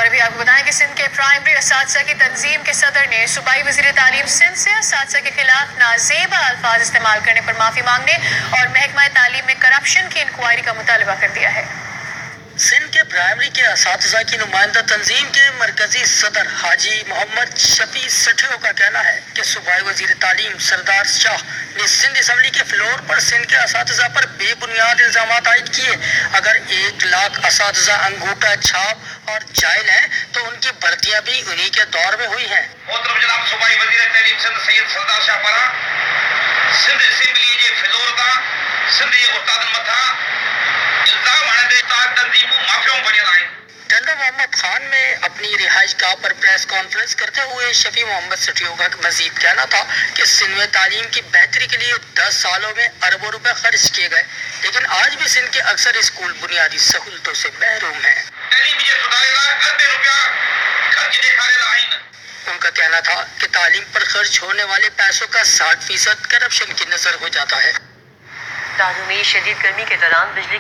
اور بھی آپ کو بتائیں کہ سندھ کے پرائمری اساتذہ کی تنظیم کے صدر نے صوبائی وزیر تعلیم سندھ سے اساتذہ کے خلاف نازیبا الفاظ استعمال کرنے پر معافی مانگنے اور محکمہ تعلیم میں کرپشن کی انکوائری کا مطالبہ کر دیا ہے۔ سندھ کے پرائمری کے اساتذہ کی نمائندہ تنظیم کے مرکزی صدر حاجی محمد شفیع سٹھیو کا کہنا ہے کہ صوبائی وزیر تعلیم سردار شاہ نے سندھ اسمبلی کے فلور پر سندھ کے اساتذہ پر بے بنیاد الزامات عائد کیے۔ اگر 1 لاکھ اساتذہ انگوٹھا چھاپ اور جائل ہیں تو ان کی بھرتیاں بھی انہی کے دور میں ہوئی ہیں۔ محترم جناب صوبائی وزیر تعلیم سندھ سید سردار شاہ پارا سندھ اسمبلی کے فلور تا سندھ کے استادن متھا الزام ہنندے تنظیموں معافیوں بنیل آئیں۔ ٹنڈا محمد خان میں اپنی رہائش گاہ پر پریس کانفرنس کرتے ہوئے شفیع محمد سٹھیو کا مزید کہنا تھا کہ سندھ میں تعلیم کی بہتری کے لیے 10 سالوں میں اربوں روپے خرچ کیے گئے، لیکن آج بھی سندھ کے اکثر اسکول بنیادی سہولتوں سے محروم ہیں۔ تعلیم کے سدھارے لا اربیں روپیہ خرچ ڈیکھارے لا آئین۔ ان کا کہنا تھا کہ تعلیم پر خرچ ہونے والے پیسوں کا 60% کرپشن کی نظر ہو جاتا ہے۔ میں شدید گرمی کے دوران بجلی